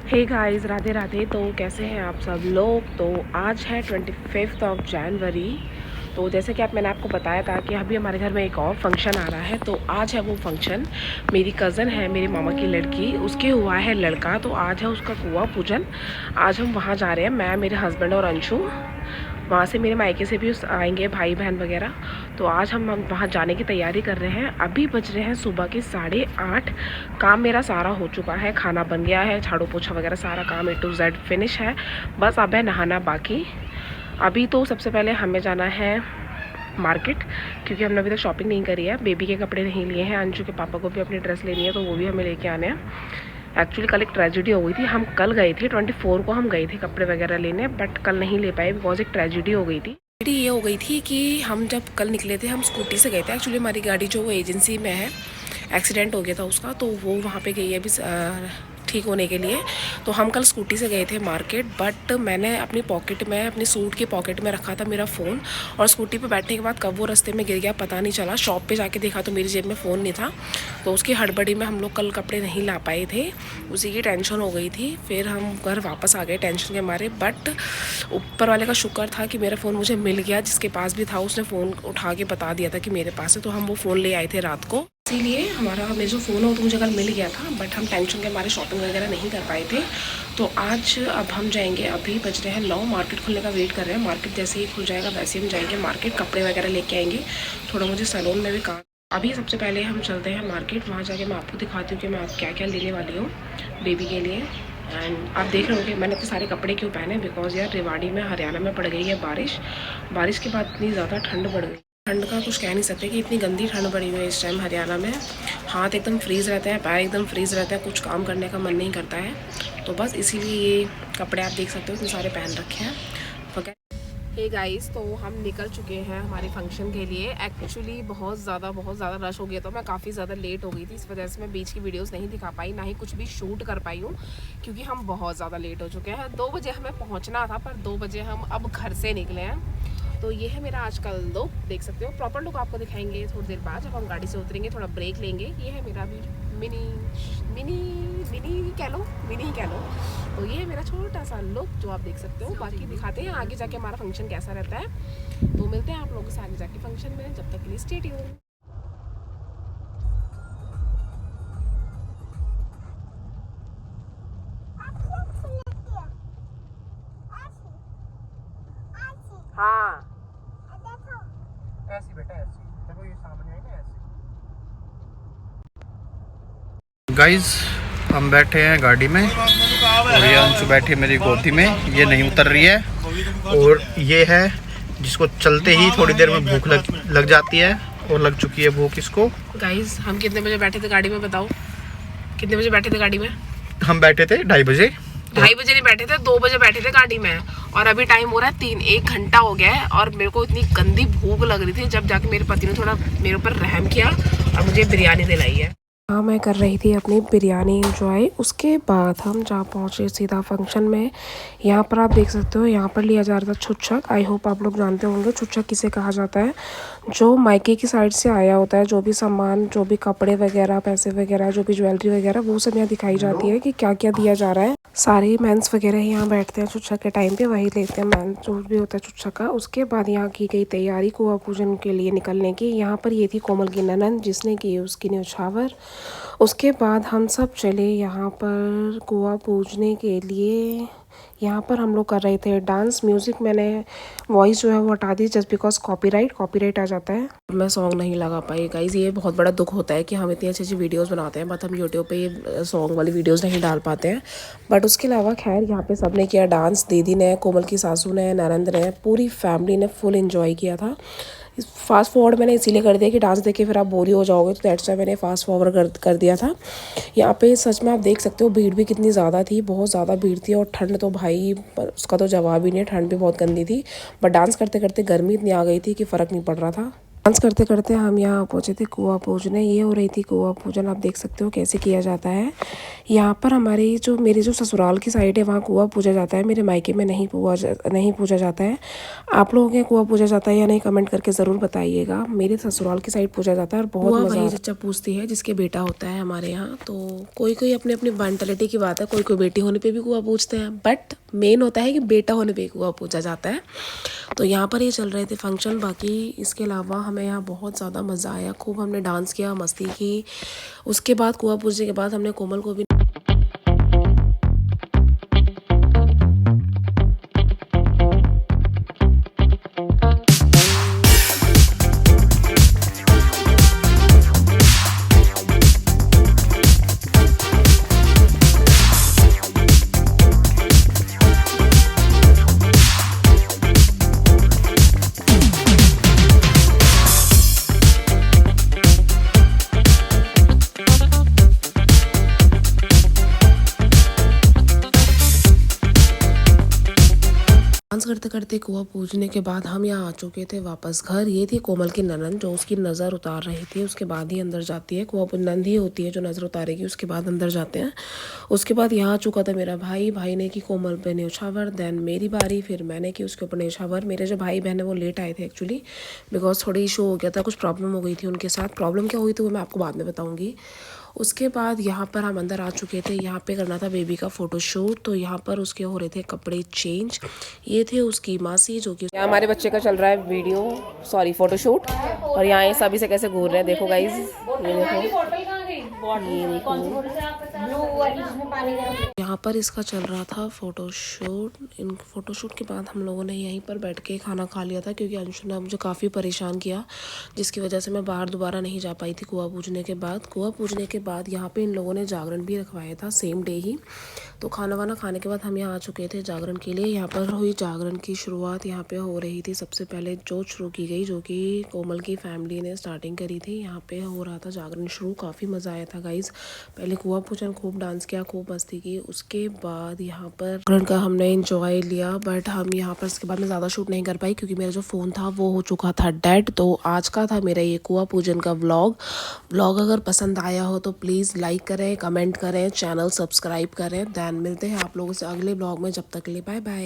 Hey guys, Radhe Radhe. तो कैसे हैं आप सब लोग। तो आज है 25 जनवरी। तो जैसे कि मैंने आपको बताया था कि अभी हमारे घर में एक और फंक्शन आ रहा है। तो आज है वो फंक्शन। मेरी कज़न है, मेरे मामा की लड़की, उसके हुआ है लड़का। तो आज है उसका कुआं पूजन। आज हम वहाँ जा रहे हैं, मैं, मेरे हस्बैंड और अंशु। वहाँ से मेरे मायके से भी आएंगे भाई बहन वगैरह। तो आज हम वहाँ जाने की तैयारी कर रहे हैं। अभी बज रहे हैं सुबह के 8:30। काम मेरा सारा हो चुका है, खाना बन गया है, झाड़ू पोछा वगैरह सारा काम A to Z फिनिश है। बस अब है नहाना बाकी। अभी तो सबसे पहले हमें जाना है मार्केट, क्योंकि हमने अभी तक शॉपिंग नहीं करी है। बेबी के कपड़े नहीं लिए हैं, अंशु के पापा को भी अपनी ड्रेस लेनी है, तो वो भी हमें लेके आने हैं। एक्चुअली कल एक ट्रेजिडी हो गई थी। हम कल गए थे 24 को, हम गए थे कपड़े वगैरह लेने, बट कल नहीं ले पाए बिकॉज एक ट्रेजिडी हो गई थी। ट्रेजिडी ये हो गई थी कि हम जब कल निकले थे, हम स्कूटी से गए थे। एक्चुअली हमारी गाड़ी जो वो एजेंसी में है, एक्सीडेंट हो गया था उसका, तो वो वहाँ पे गई है अभी ठीक होने के लिए। तो हम कल स्कूटी से गए थे मार्केट, बट मैंने अपनी पॉकेट में, अपनी सूट की पॉकेट में रखा था मेरा फ़ोन, और स्कूटी पे बैठने के बाद कब वो रास्ते में गिर गया पता नहीं चला। शॉप पे जाके देखा तो मेरी जेब में फ़ोन नहीं था। तो उसकी हड़बड़ी में हम लोग कल कपड़े नहीं ला पाए थे, उसी की टेंशन हो गई थी। फिर हम घर वापस आ गए टेंशन के मारे। बट ऊपर वाले का शुक्र था कि मेरा फ़ोन मुझे मिल गया। जिसके पास भी था उसने फ़ोन उठा के बता दिया था कि मेरे पास है, तो हम वो फ़ोन ले आए थे रात को। इसीलिए मेरा जो फ़ोन हो तो मुझे कल मिल गया था, बट हम टेंशन के मारे शॉपिंग वगैरह नहीं कर पाए थे। तो आज अब हम जाएंगे, अभी बज रहे हैं 9, मार्केट खुलने का वेट कर रहे हैं। मार्केट जैसे ही खुल जाएगा वैसे हम जाएंगे मार्केट, कपड़े वगैरह लेके आएंगे। थोड़ा मुझे सैलून में भी काम। अभी सबसे पहले हम चलते हैं मार्केट, वहाँ जाके मैं आपको दिखाती हूँ कि मैं क्या क्या लेने वाली हूँ बेबी के लिए। एंड आप देख रहे होंगे मैंने इतने सारे कपड़े क्यों पहने, बिकॉज यार रेवाड़ी में, हरियाणा में पड़ गई है बारिश। बारिश के बाद इतनी ज़्यादा ठंड बढ़ गई। ठंड का कुछ कह नहीं सकते कि इतनी गंदी ठंड पड़ी हुई है इस टाइम हरियाणा में। हाथ एकदम फ्रीज़ रहते हैं, पैर एकदम फ्रीज़ रहते हैं, कुछ काम करने का मन नहीं करता है। तो बस इसीलिए ये कपड़े आप देख सकते हो इतने सारे पहन रखे हैं। हे गाइस, तो हम निकल चुके हैं हमारे फंक्शन के लिए। एक्चुअली बहुत ज़्यादा रश हो गया, तो मैं काफ़ी ज़्यादा लेट हो गई थी। इस वजह से मैं बीच की वीडियोस नहीं दिखा पाई, ना ही कुछ भी शूट कर पाई हूँ, क्योंकि हम बहुत ज़्यादा लेट हो चुके हैं। 2 बजे हमें पहुँचना था, पर 2 बजे हम अब घर से निकले हैं। तो ये है मेरा आज का लुक, देख सकते हो। प्रॉपर लुक आपको दिखाएंगे थोड़ी देर बाद, जब हम गाड़ी से उतरेंगे, थोड़ा ब्रेक लेंगे। ये है मेरा भी मिनी कह लो, मिनी ही कह लो। तो ये है मेरा छोटा सा लुक जो आप देख सकते हो। बाकी दिखाते हैं आगे जाके हमारा फंक्शन कैसा रहता है। तो मिलते हैं आप लोगों से आगे जाके फंक्शन में, जब तक के लिए स्टे ट्यून्ड। हाँ, ऐसी बेटा ऐसी देखो, ये सामने आई ना ऐसी। गाइस, हम बैठे हैं गाड़ी में और ये अंशु बैठी है मेरी गोदी में। ये नहीं उतर रही है, और ये है जिसको चलते ही थोड़ी देर में भूख लग जाती है, और लग चुकी है भूख इसको। गाइस, हम कितने बजे बैठे थे गाड़ी में बताओ? कितने बजे बैठे थे गाड़ी में? हम बैठे थे 2:30 बजे। 2:30 बजे नहीं बैठे थे, 2 बजे बैठे थे गाड़ी में। और अभी टाइम हो रहा है 3, 1 घंटा हो गया है। और मेरे को इतनी गंदी भूख लग रही थी, जब जाके मेरे पति ने थोड़ा मेरे ऊपर रहम किया और मुझे बिरयानी दिलाई है। हाँ, मैं कर रही थी अपनी बिरयानी एंजॉय। उसके बाद हम जहाँ पहुँचे सीधा फंक्शन में। यहाँ पर आप देख सकते हो, यहाँ पर लिया जा रहा था छुच्छक। आई होप आप लोग जानते होंगे छुच्छक किसे कहा जाता है। जो मायके की साइड से आया होता है, जो भी सामान, जो भी कपड़े वगैरह, पैसे वगैरह, जो भी ज्वेलरी वगैरह, वो सब यहाँ दिखाई जाती है कि क्या क्या दिया जा रहा है। सारे मेंस वगैरह यहाँ बैठते हैं छुच्छक के टाइम पे, वही लेते हैं मेंस जो भी होता है छुच्छक का। उसके बाद यहाँ की गई तैयारी कुआं पूजन के लिए निकलने की। यहाँ पर ये थी कोमल की ननद, जिसने की उसकी न्यौछावर। उसके बाद हम सब चले यहाँ पर कुआं पूजने के लिए। यहाँ पर हम लोग कर रहे थे डांस। म्यूज़िक मैंने वॉइस जो है वो हटा दी, जस्ट बिकॉज कॉपीराइट आ जाता है। मैं सॉन्ग नहीं लगा पाई गाइज। ये बहुत बड़ा दुख होता है कि हम इतनी अच्छी अच्छी वीडियोस बनाते हैं, बट हम यूट्यूब पे ये सॉन्ग वाली वीडियोस नहीं डाल पाते हैं। बट उसके अलावा खैर यहाँ पे सबने किया डांस। दीदी ने, कोमल की सासू ने, ननंद ने, पूरी फैमिली ने फुल एंजॉय किया था। फास्ट फॉरवर्ड मैंने इसीलिए कर दिया कि डांस देख के फिर आप बोरी हो जाओगे, तो दैट्स वाई मैंने फास्ट फॉरवर्ड कर दिया था। यहाँ पे सच में आप देख सकते हो भीड़ भी कितनी ज़्यादा थी, बहुत ज़्यादा भीड़ थी। और ठंड तो भाई उसका तो जवाब ही नहीं है, ठंड भी बहुत गंदी थी। बट डांस करते करते गर्मी इतनी आ गई थी कि फ़र्क नहीं पड़ रहा था। डांस करते करते हम यहाँ पहुँचे थे कुआं पूजने। ये हो रही थी कुआं पूजन, आप देख सकते हो कैसे किया जाता है। यहाँ पर हमारी जो मेरी जो ससुराल की साइड है वहाँ कुआं पूजा जाता है, मेरे मायके में नहीं पूजा जाता है। आप लोगों के कुआं पूजा जाता है या नहीं कमेंट करके ज़रूर बताइएगा। मेरे ससुराल की साइड पूजा जाता है और बहुत मज़ा वही चच्चा पूछती है जिसके बेटा होता है हमारे यहाँ। तो कोई कोई अपनी अपनी मेंटालिटी की बात है, कोई कोई बेटी होने पर भी कुआं पूछते हैं, बट मेन होता है कि बेटा होने पर कुआं पूजा जाता है। तो यहाँ पर ये चल रहे थे फंक्शन। बाकी इसके अलावा हमें यहाँ बहुत ज़्यादा मज़ा आया, खूब हमने डांस किया, मस्ती की। उसके बाद कुआं पूजने के बाद हमने कोमल को भी डांस करते करते कुआं पूजने के बाद हम यहाँ आ चुके थे वापस घर। ये थी कोमल की ननद जो उसकी नज़र उतार रही थी, उसके बाद ही अंदर जाती है। कुआं नंद ही होती है जो नज़र उतारेगी, उसके बाद अंदर जाते हैं। उसके बाद यहाँ आ चुका था मेरा भाई ने की कोमल पे न्योछावर, देन मेरी बारी, फिर मैंने की उसके ऊपर न्योछावर। मेरे जो भाई बहन है वो लेट आए थे एक्चुअली, बिकॉज थोड़ी इशू हो गया था, कुछ प्रॉब्लम हो गई थी उनके साथ। प्रॉब्लम क्या हुई थी वो मैं आपको बाद में बताऊँगी। उसके बाद यहाँ पर हम अंदर आ चुके थे। यहाँ पे करना था बेबी का फ़ोटोशूट, तो यहाँ पर उसके हो रहे थे कपड़े चेंज। ये थे उसकी मासी जो कि यहाँ हमारे बच्चे का चल रहा है फ़ोटोशूट, और यहाँ ये सभी से कैसे घूर रहे हैं। देखो गाइज, ये देखो यहाँ पर इसका चल रहा था फ़ोटोशूट। इन फ़ोटोशूट के बाद हम लोगों ने यहीं पर बैठ के खाना खा लिया था, क्योंकि अंशु ने मुझे काफ़ी परेशान किया, जिसकी वजह से मैं बाहर दोबारा नहीं जा पाई थी कुआं पूजने के बाद। कुआं पूजने के बाद यहाँ पे इन लोगों ने जागरण भी रखवाया था सेम डे ही। तो खाना वाना खाने के बाद हम यहाँ आ चुके थे जागरण के लिए। यहाँ पर हुई जागरण की शुरुआत, यहाँ पे हो रही थी सबसे पहले जोत शुरू की गई, जो कि कोमल की फैमिली ने स्टार्टिंग करी थी। यहाँ पे हो रहा था जागरण शुरू, काफ़ी मज़ा आया था गाइज़। पहले कुआं पूजन, खूब डांस किया, खूब मस्ती की। उसके बाद यहाँ पर जागरण का हमने इंजॉय लिया, बट हम यहाँ पर इसके बाद में ज़्यादा शूट नहीं कर पाई, क्योंकि मेरा जो फ़ोन था वो हो चुका था डेड। तो आज का था मेरा ये कुआं पूजन का व्लॉग अगर पसंद आया हो तो प्लीज़ लाइक करें, कमेंट करें, चैनल सब्सक्राइब करें। दैन मिलते हैं आप लोगों से अगले व्लॉग में, जब तक के लिए बाय बाय।